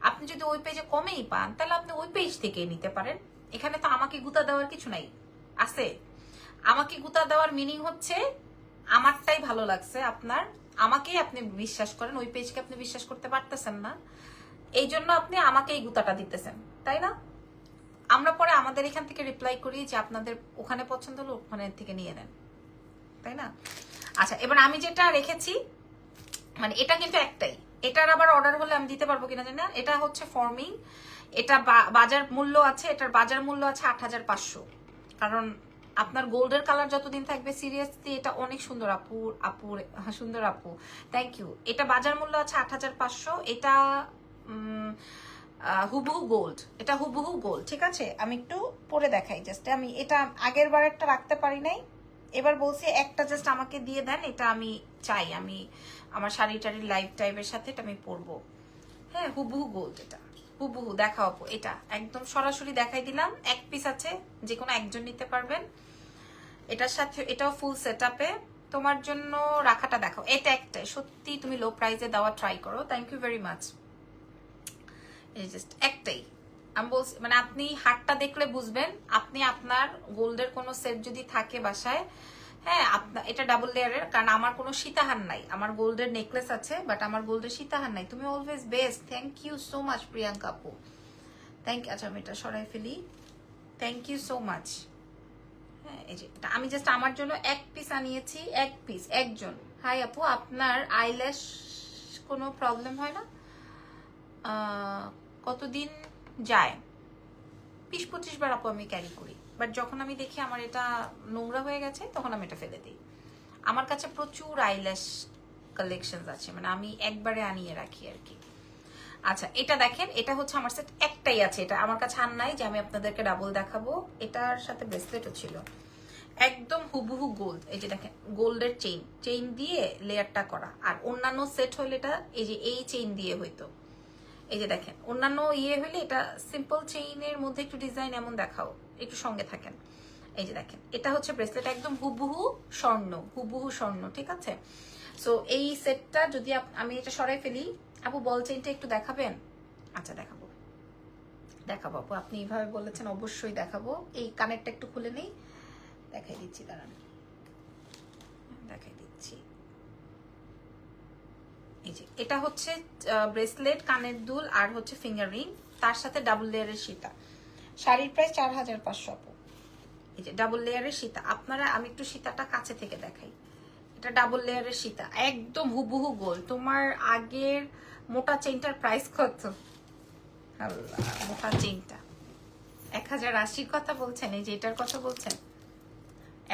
আপনি যদি ওই পেজে কমেই পান তাহলে আপনি ওই পেজ থেকেই নিতে পারেন। এখানে তো আমাকে গুতা দেওয়ার কিছু নাই আছে। আমাকে গুতা দেওয়ার মিনিং হচ্ছে আমারটাই ভালো লাগছে আপনার, আমাকেই আপনি বিশ্বাস করেন, ওই পেজকে আপনি বিশ্বাস করতে পারতেছেন না, এই জন্য আপনি আমাকেই গুতাটা দিতেছেন, তাই না? আমরা পরে আমাদের এখান থেকে রিপ্লাই করি যে আপনাদের ওখানে পছন্দ হলো ওখানে থেকে নিয়ে নেন, তাই না? আচ্ছা এবার আমি যেটা রেখেছি, মানে এটা কিন্তু একটাই, এটার আবার অর্ডার হলে আমি দিতে পারবো কিনা জানি না। এটা হচ্ছে ফর্মিং, এটা বাজার মূল্য আছে, এটার বাজার মূল্য আছে ৮৫০০। কারণ আপনার গোল্ডের কালার যতদিন থাকবে, সিরিয়াসলি এটা অনেক সুন্দর আপু, সুন্দর আপু, থ্যাংক ইউ। এটা বাজার মূল্য আছে ৮৫০০। এটা হুবহু গোল্ড, এটা হুবহু গোল্ড, ঠিক আছে? আমি একটু পরে দেখাই জাস্ট, আমি এটা আগের বার একটা রাখতে পারি নাই, এবার বলছি একটা জাস্ট আমাকে দিয়ে দেন, এটা আমি চাই, আমি আমার শাড়ি টাড়ির লাইফ টাইপের সাথে এটা আমি পরবো। হ্যাঁ হুবহু গোল্ড, এটা হুবহু দেখাও আপু, এটা একদম সরাসরি দেখাই দিলাম। এক পিস আছে, যে কোনো একজন নিতে পারবেন। এটার সাথে এটাও ফুল সেট আপে, তোমার জন্য রাখাটা দেখাও। এটা একটাই, সত্যি তুমি লো প্রাইসে দেওয়া ট্রাই করো, থ্যাংক ইউ ভেরি মাচ। এই জাস্ট একটাই আমি বলছি, মানে আপনি হাটটা দেখলে বুঝবেন, আপনি আপনার গোল্ডের কোনো সেট যদি থাকে বাসায়, হ্যাঁ আপনার এটা ডাবল লেয়ারের, কারণ আমার কোনো সীতাহার নাই, আমার গোল্ডের নেকলেস আছে বাট আমার গোল্ডের সীতাহার নাই। তুমি always best, thank you so much Priyanka আপু, থ্যাংক ইউ। আচ্ছা আমি এটা সরাই ফেলি, থ্যাংক ইউ সো মাচ। হ্যাঁ এই যে আমি জাস্ট আমার জন্য এক পিস আনিয়েছি, এক পিস, একজন। হাই আপু, আপনার আইল্যাশ কোনো প্রবলেম হয় না? কতদিন যায়? ২০-২৫ বার আপু আমি ক্যারি করি, বাট যখন আমি দেখি আমার এটা নোংরা হয়ে গেছে তখন আমি এটা ফেলে দিই। আমার কাছে প্রচুর আইল্যাশ কালেকশন আছে, মানে আমি একবারে আনিয়ে রাখি আর কি। আচ্ছা এটা দেখেন, এটা হচ্ছে আমার সেট একটাই আছে, এটা আমার কাছে আর নাই যে আমি আপনাদেরকে ডাবল দেখাবো। এটার সাথে ব্রেসলেটও ছিল, একদম হুবহু গোল্ড। এই যে দেখেন গোল্ডের চেইন দিয়ে লেয়ারটা করা, আর অন্যান্য সেট হলে এটা এই যে এই চেইন দিয়ে হইতো। এই যে দেখেন অন্যান্য ইয়ে হলে এটা সিম্পল চেইনের মধ্যে একটু ডিজাইন এমন দেখাও, একটু সঙ্গে থাকেন। এই যে দেখেন এটা হচ্ছে ব্রেসলেট, একদম হুবহু স্বর্ণ, হুবহু স্বর্ণ, ঠিক আছে? সো এই সেটটা যদি আমি এটা সরাই ফেলি, আপু বল চেইনটা একটু দেখাবেন? আচ্ছা দেখাবো, দেখাবো আপু, আপনি এইভাবে বলেছেন অবশ্যই দেখাবো। এই কানেরটা একটু খুলে নেই, দেখাই দিচ্ছি, দাঁড়ান দেখাই দিচ্ছি। এই যে এটা হচ্ছে ব্রেসলেট, কানের দুল আর হচ্ছে ফিঙ্গার রিং, তার সাথে ডাবল লেয়ারের সীতা। শাড়ির প্রাইস ৪৫০০ আপু। এই যে ডাবল লেয়ারের সীতা, আপনারা আমি একটু সীতাটা কাছে থেকে দেখাই। এটা ডাবল লেয়ারের সীতা, একদম হুবহু গোল। তোমার আগের মোটা চেইনটার প্রাইস কত? আল্লাহ, মোটা চেইনটা ১০৮০ কথা বলছেন, এই যে এটার কথা বলছেন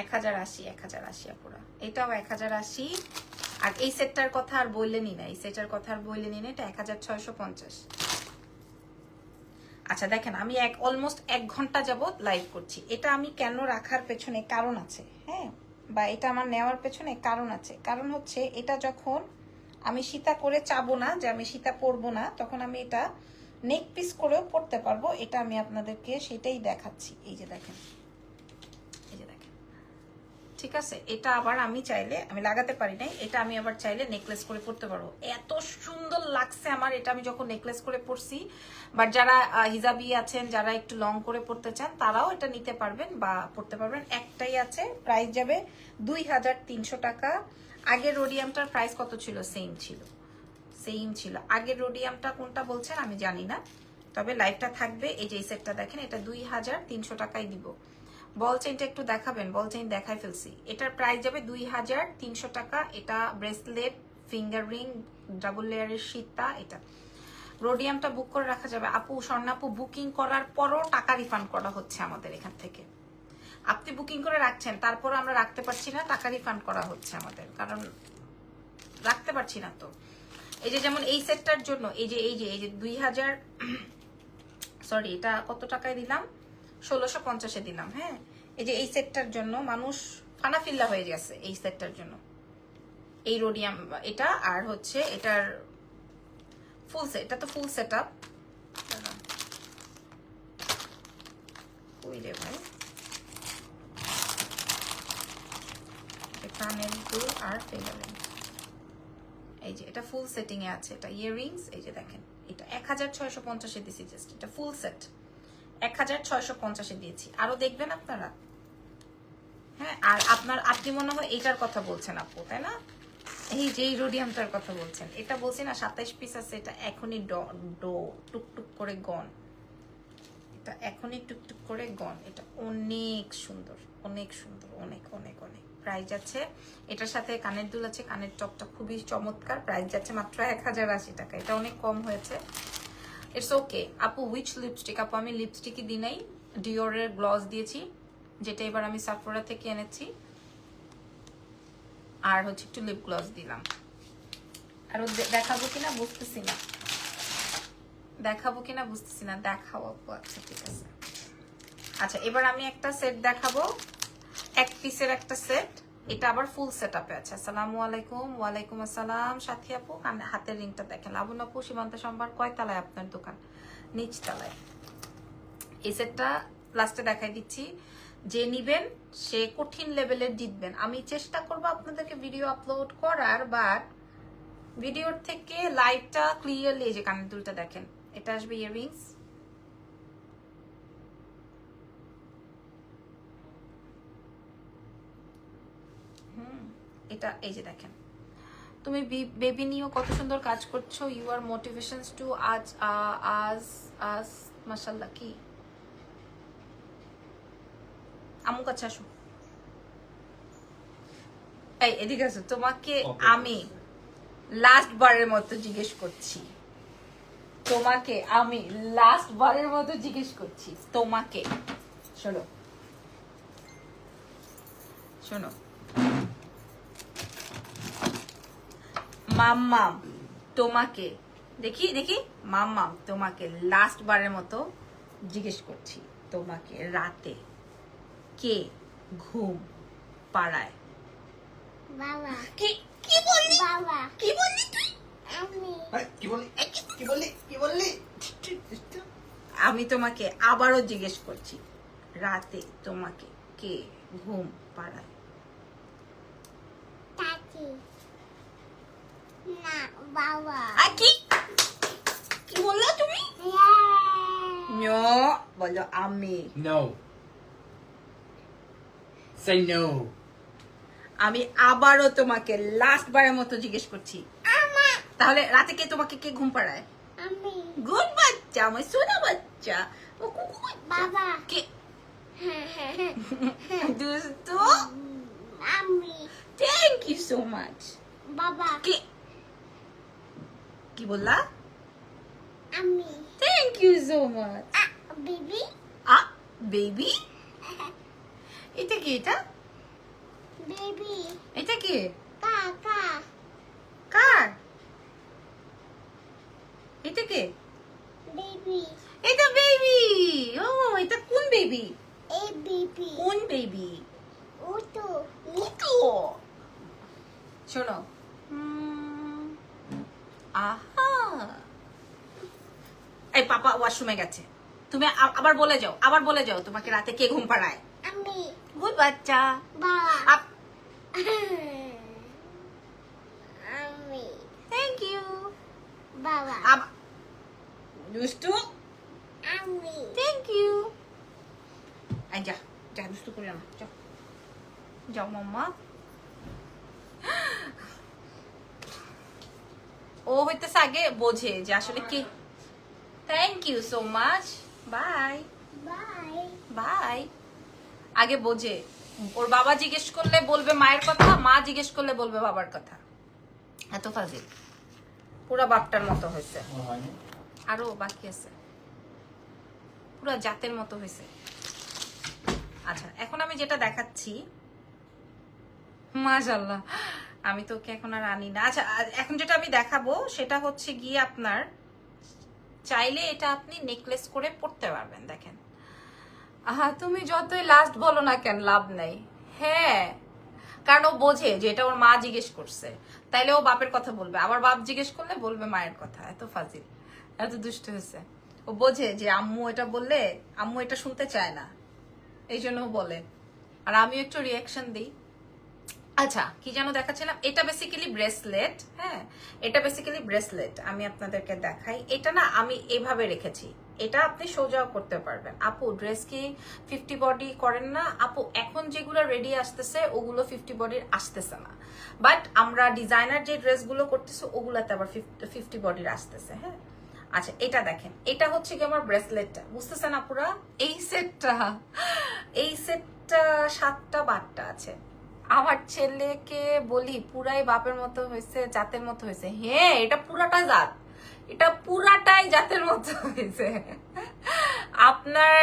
১০৮০ আপুরা, এটাও ১০৮০। আর এই সেটটার কথা আর বললেনি না, এই সেটটার কথা আর বললেনি না, এটা ১৬৫০। আচ্ছা দেখেন আমি অলমোস্ট ১ ঘন্টা যাবত লাইভ করছি। এটা আমি কেন রাখার পেছনে কারণ আছে, হ্যাঁ, বা এটা আমার নেওয়ার পেছনে কারণ আছে। কারণ হচ্ছে এটা যখন আমি সীতা করে চাবো না, যে আমি সীতা পরবো না, তখন আমি এটা নেক পিস করেও পরতে পারবো। এটা আমি আপনাদেরকে সেটাই দেখাচ্ছি। এই যে দেখেন, এই যে দেখেন, ঠিক আছে? এটা আবার আমি চাইলে, আমি লাগাতে পারি নাই, এটা আমি আবার চাইলে নেকলেস করে পরতে পারবো। এত সুন্দর লাগছে আমার এটা, আমি যখন নেকলেস করে পরছি। বাট যারা হিজাবি আছেন, যারা একটু লং করে পরতে চান, তারাও এটা নিতে পারবেন বা পরতে পারবেন। একটাই আছে, প্রাইস যাবে ২৩০০ টাকা। আগের রোডিয়ামটার প্রাইস কত ছিল? সেম ছিল, সেম ছিল। আগের রোডিয়ামটা কোনটা বলছেন আমি জানি না, তবে লাইভটা থাকবে। এই যে এই সেটটা দেখেন, এটা ২৩০০ টাকায় দিব। বল চেইনটা একটু দেখাবেন, বল চেইন দেখাই ফেলছি। এটার প্রাইস যাবে 2300 টাকা। এটা ব্রেসলেট, ফিঙ্গার রিং, ডাবল লেয়ারের সীতা। এটা রোডিয়ামটা বুক করে রাখা যাবে। আপু, স্বর্ণাপু, বুকিং করার পরও টাকা রিফান্ড করা হচ্ছে আমাদের এখান থেকে। আপনি বুকিং করে রাখছেন, তারপর আমরা রাখতে পারছি না, টাকা রিফান্ড করা হচ্ছে আমাদের, কারণ রাখতে পারছি না তো। এই যে যেমন এই সেটটার জন্য এই যে 2000, সরি এটা কত টাকায় দিলাম, 1650-এ দিলাম। হ্যাঁ, এই যে এই সেটটার জন্য মানুষ ফানাফিল্লা হয়ে গেছে এই সেটটার জন্য। এই রোডিয়াম এটা, আর হচ্ছে এটার ফুল সেট, এটা তো ফুল সেট আপ। ওই রে ভাই, কানের দুল আর ফিঙ্গারিং, এই যে এটা ফুল সেটিং এ আছে। এটা ইয়াররিংস, এই যে দেখেন, এটা 1650-এ দিয়েছি। জাস্ট এটা ফুল সেট 1650-এ দিয়েছি। আরো দেখবেন আপনারা। হ্যাঁ, আর আপনি মনে হয় এটার কথা বলছেন আপু, তাই না? এই যে এই রোডিয়ামটার কথা বলছেন, এটা বলছি না 27 পিস আছে। এটা এখনই টুকটুক করে গন, এটা এখনই টুকটুক করে গন। এটা অনেক সুন্দর, অনেক সুন্দর, অনেক অনেক অনেক। প্রাইস আছে এটার সাথে কানের দুল আছে, কানের টপটা খুবই চমৎকার। প্রাইস যাচ্ছে মাত্র 1080 টাকা। এটা অনেক কম হয়েছে, ইটস ওকে। আপু উইচ লিপস্টিক? আপু আমি লিপস্টিকই দিই নাই, ডিওরের গ্লস দিয়েছি, যেটা এবার আমি সাফোরা থেকে এনেছি, আর হচ্ছে একটু লিপ গ্লস দিলাম। আর দেখাবো কিনা বুঝতেছি না, দেখাবো কিনা বুঝতেছি না। দেখাবো আপু, আচ্ছা ঠিক আছে। আচ্ছা, এবার আমি একটা সেট দেখাবো, এক পিসের একটা সেট। এটা আবার ফুল সেট আপে আছে। আসসালামু আলাইকুম। ওয়ালাইকুম আসসালাম। সাথী আপু, হাতের রিংটা দেখেন। লাবণ্য আপু, সীমান্ত সম্ভার, কয় তালায় আপনার দোকান? নিচ তালায়। এই সেটটা লাস্টে দেখাই দিচ্ছি। যে নিবেন সে কঠিন লেভেলের জিতবেন। আমি চেষ্টা করবো আপনাদেরকে ভিডিও আপলোড করার, বাট ভিডিওর থেকে লাইভটা ক্লিয়ারলি। যে কানের দুলটা দেখেন, এটা আসবে ইয়াররিংস, এটা এই যে দেখেন। তুমি বেবি নিয়েও কত সুন্দর কাজ করছো। ইউ আর মোটিভেশনস টু আজ আজ মাশাআল্লাহ। কি আমু কাছে আসো, এই এদিকে আসো। তোমাকে আমি লাস্ট বারের মতো জিজ্ঞেস করছি, তোমাকে আমি লাস্ট বারের মতো জিজ্ঞেস করছি, তোমাকে শোনো, শোনো মাম্মাম, তোমাকে দেখি দেখি মাম্মাম, তোমাকে লাস্ট বারের মতো জিজ্ঞেস করছি, তোমাকে রাতে কে ঘুম পাড়ায়? বাবা। কি কি বললি? বাবা। কি বললি তুই? আমি। কি বললি? কি বললি? কি বললি? আমি তোমাকে আবারও জিজ্ঞেস করছি, রাতে তোমাকে কে ঘুম পাড়ায়? চাচি। না, বাবা। আর কি কি বললো তুমি? নো বলো আমি। No. Say no. আমি আবারও তোমাকে লাস্ট বারের মতো জিজ্ঞেস করছি, তাহলে রাতে কে তোমাকে কে ঘুম পাড়ায়? আমি। গুড বাচ্চা, আমার সোনা বাচ্চা। ও কুকু বাচ্চা। বাবা। কে? দুষ্টু। আমি। Thank you so much. বাবা। কে? কি বললা? আমি। Thank you so much. Baby. আ বেবি? এটা কি? এটা বেবি। এটা কি? কাকা। কার? এটা কে? বেবি। এটা বেবি। ও, এটা কোন বেবি? এই বেবি। কোন বেবি? উটো। লিটু। শোনো, আহা, এই পাপা ওয়াশরুমে গেছে, তুমি আবার বলে যাও, আবার বলে যাও, তোমাকে রাতে কে ঘুম পাড়ায়? আমি। গুড বাচ্চা। বাবা। আমি। থ্যাংক ইউ বাবা। দুষ্টু। আমি। Thank you. আই যা যা, দুষ্টু করে না, যাও যাও মাম্মা। ও হইতেছে আগে বোঝে যে আসলে কি। Thank you so much. Bye bye. Bye. আগে বোঝে। ওর বাবা জিজ্ঞেস করলে বলবে মায়ের কথা, মা জিজ্ঞেস করলে বলবে বাবার কথা। এত ফাজিল, পুরা বাপটার মতো হয়েছে। আমার হয়নি। আরো বাকি আছে, পুরা জাতের মতো হয়েছে। আচ্ছা, এখন আমি যেটা দেখাচ্ছি, মাশাআল্লাহ, আমি তো ওকে এখন আর আনি না। আচ্ছা, এখন যেটা আমি দেখাবো সেটা হচ্ছে গিয়ে আপনার চাইলে এটা আপনি নেকলেস করে পড়তে পারবেন। দেখেন, আহা, তুমি যতই লাস্ট বলো না কেন লাভ নেই। হ্যাঁ, কারণ ও বোঝে যে এটা ওর মা জিজ্ঞেস করছে, তাইলে ও বাপের কথা বলবে, আবার বাপ জিজ্ঞেস করলে বলবে মায়ের কথা। এত ফাজিল, এত দুষ্ট হয়েছে। ও বোঝে যে আম্মু এটা বললে আম্মু এটা শুনতে চায় না, এই জন্য ও বলে, আর আমিও একটু রিয়াকশন দিই। আচ্ছা, কি যেন দেখাচ্ছিলাম, এটা বেসিক্যালি ব্রেসলেট। হ্যাঁ, এটা বেসিক্যালি ব্রেসলেট। আমি আপনাদেরকে দেখাই। এটা না আমি এভাবে রেখেছি, এটা আপনি সোজাও করতে পারবেন। আপু ড্রেস কি 50 বডি করেন না? আপু এখন যেগুলো রেডি আসতেছে ওগুলো 50 বডির আসতেছে না, বাট আমরা ডিজাইনার যে ড্রেসগুলো করতেছে ওগুলাতে আবার 50 বডির আসতেছে। হ্যাঁ, আচ্ছা, এটা দেখেন, এটা হচ্ছে কি আমার ব্রেসলেটটা, বুঝতেছেন আপুরা? এই সেটটা 7টা বাটটা আছে। আমার ছেলেকে বলি পুরাই বাপের মতো হয়েছে, জাতের মতো হয়েছে। হ্যাঁ, এটা পুরাটা জাত, এটা পুরাটাই জাতের মতো হয়েছে। আপনার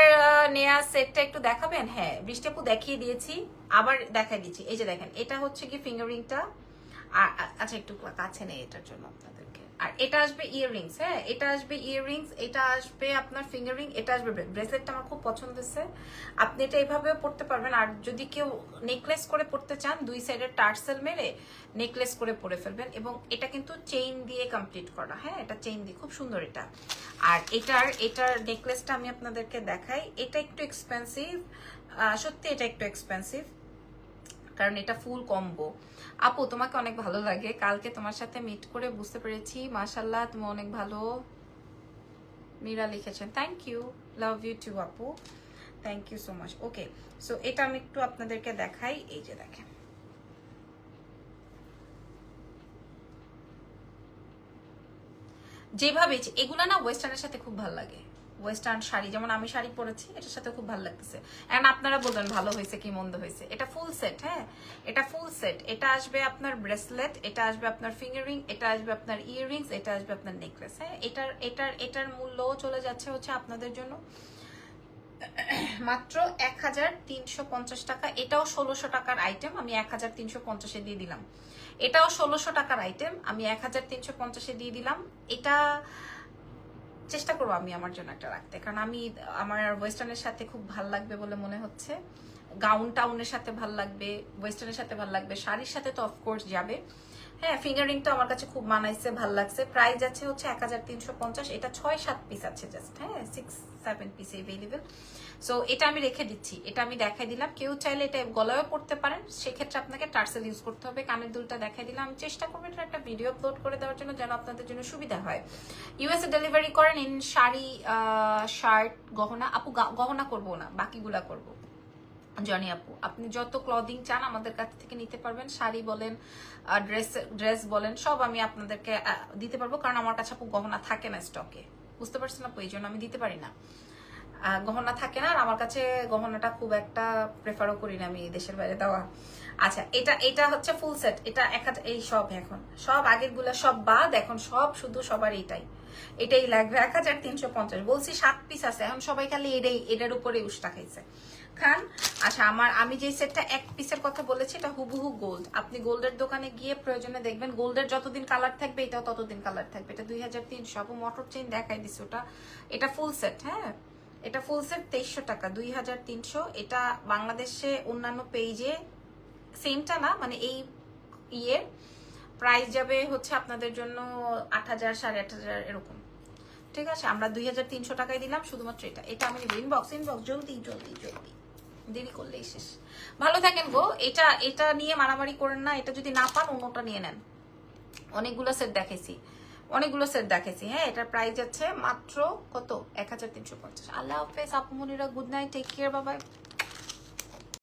নেয়া সেটটা একটু দেখাবেন? হ্যাঁ, বৃষ্টি আপু দেখিয়ে দিয়েছি, আবার দেখাই দিচ্ছি। এই যে দেখেন, এটা হচ্ছে কি ফিঙ্গারিংটা। আর আচ্ছা, একটু কাছে নেই এটার জন্য আপনাদেরকে। আর এটা আসবে ইয়াররিংস। হ্যাঁ, এটা আসবে ইয়াররিংস, এটা আসবে আপনার ফিঙ্গারিং, এটা আসবে ব্রেসলেটটা আমার খুব পছন্দ হয়েছে। আপনি এটা এইভাবেও পড়তে পারবেন, আর যদি কেউ নেকলেস করে পড়তে চান, 2 সাইডের টার্সেল মেরে নেকলেস করে পরে ফেলবেন। এবং এটা কিন্তু চেইন দিয়ে কমপ্লিট করা। হ্যাঁ, এটা চেইন দিয়ে, খুব সুন্দর এটা। আর এটার নেকলেসটা আমি আপনাদেরকে দেখাই। এটা একটু এক্সপেন্সিভ, সত্যি এটা একটু এক্সপেন্সিভ, কারণ এটা ফুল কম্বো। আপু তোমাকে অনেক ভালো লাগে, কালকে তোমার সাথে মিট করে বুঝতে পেরেছি, মাশাআল্লাহ তুমি অনেক ভালো। মীরা লিখেছেন, thank you, love you too আপু, thank you so much. Okay, so এটা আমি একটু আপনাদেরকে দেখাই। এই যে দেখেন, যেভাবে এগুলা না ওয়েস্টার্নের সাথে খুব ভালো লাগে। ওয়েস্টার্ন শাড়ি, যেমন আমি শাড়ি পরেছি, এটার সাথে খুব ভালো লাগতেছে। এন্ড আপনারা বলবেন ভালো হয়েছে কি মন্দ হয়েছে। এটা ফুল সেট। হ্যাঁ, এটা ফুল সেট। এটা আসবে আপনার ব্রেসলেট, এটা আসবে আপনার ফিঙ্গারিং, এটা আসবে আপনার ইয়াররিংস, এটা আসবে আপনার নেকলেস। হ্যাঁ, এটার মূল্যও চলে যাচ্ছে হচ্ছে আপনাদের জন্য মাত্র 1350 টাকা। এটাও 1600 টাকার আইটেম, আমি 1350-এ দিয়ে দিলাম। এটাও 1600 টাকার আইটেম, আমি 1350-এ দিয়ে দিলাম। এটা চেষ্টা করবো আমি আমার জন্য একটা রাখতে, কারণ আমি আমার ওয়েস্টার্নের সাথে খুব ভাল লাগবে বলে মনে হচ্ছে। গাউন টাউনের সাথে ভাল লাগবে, ওয়েস্টার্নের সাথে ভাল লাগবে, শাড়ির সাথে তো অফকোর্স যাবে। হ্যাঁ, ফিঙ্গারিংটা আমার কাছে খুব মানাইছে, ভাল লাগছে। প্রাইস আছে হচ্ছে 1350। এটা 6-7 পিস আছে জাস্ট। হ্যাঁ, 6-7 পিস এভেলেবেল। সো এটা আমি রেখে দিচ্ছি, এটা আমি দেখাই দিলাম। কেউ চাইলে এটা গলায়ও পড়তে পারেন, সেক্ষেত্রে আপনাকে টার্সেল ইউজ করতে হবে। কানের দুলটা দেখাই দিলাম। আমি চেষ্টা করবো এটা একটা ভিডিও আপলোড করে দেওয়ার জন্য, যেন আপনাদের জন্য সুবিধা হয়। ইউএসএ ডেলিভারি করেন ইন শাড়ি, শার্ট, গহনা। আপু গহনা করবো না, বাকিগুলা করবো। জনি আপু, আপনি যত ক্লদিং চান আমাদের কাছ থেকে নিতে পারবেন। শাড়ি বলেন, ড্রেস বলেন, সব আমি আপনাদেরকে দিতে পারবো, কারণ আমার কাছে আপু গহনা থাকে না স্টকে। বুঝতে পারছেন আপু, এই জন্য আমি দিতে পারি না, গহনা থাকে না। আর আমার কাছে গহনাটা খুব একটা প্রেফারও করি না আমি দেশের বাইরে দেওয়া। আচ্ছা, এটা হচ্ছে ফুল সেট। এটা এই সব এখন সব আগের গুলা সব বাদ, এখন সব শুধু সবার এটাই লাগবে। 1350 বলছি, 7 পিস আছে। এখন সবাই খালি এটার উপরে উষ্টা খাইছে খান। আচ্ছা, আমি যে সেটটা 1 পিসের কথা বলেছি, এটা হুবহু গোল্ড। আপনি গোল্ডের দোকানে গিয়ে প্রয়োজনে দেখবেন, গোল্ডের যতদিন কালার থাকবে এটাও ততদিন কালার থাকবে। এটা 2300। আপু মোটর চেইন দেখাই দিচ্ছে ওটা। এটা ফুল সেট। হ্যাঁ, এটা ফুল সেট 2300 টাকা, 2300। এটা বাংলাদেশে অন্যান্য পেজে সেমটা না, মানে এই ইয়ের প্রাইস যাবে হচ্ছে আপনাদের জন্য 8000, 8500 এরকম। ঠিক আছে, আমরা 2300 টাকায় দিলাম শুধুমাত্র এটা আমি ইনবক্স জলদি জলদি জলদি, দেরি করলেই শেষ। ভালো থাকেন গো। এটা নিয়ে মারামারি করেন না, এটা যদি না পান অন্যটা নিয়ে নেন। অনেকগুলো সেট দেখেছি। হ্যাঁ, এটার প্রাইস আছে মাত্র কত? 1350। আল্লাহ হাফেজ আপু Monira, good night, take care, bye by.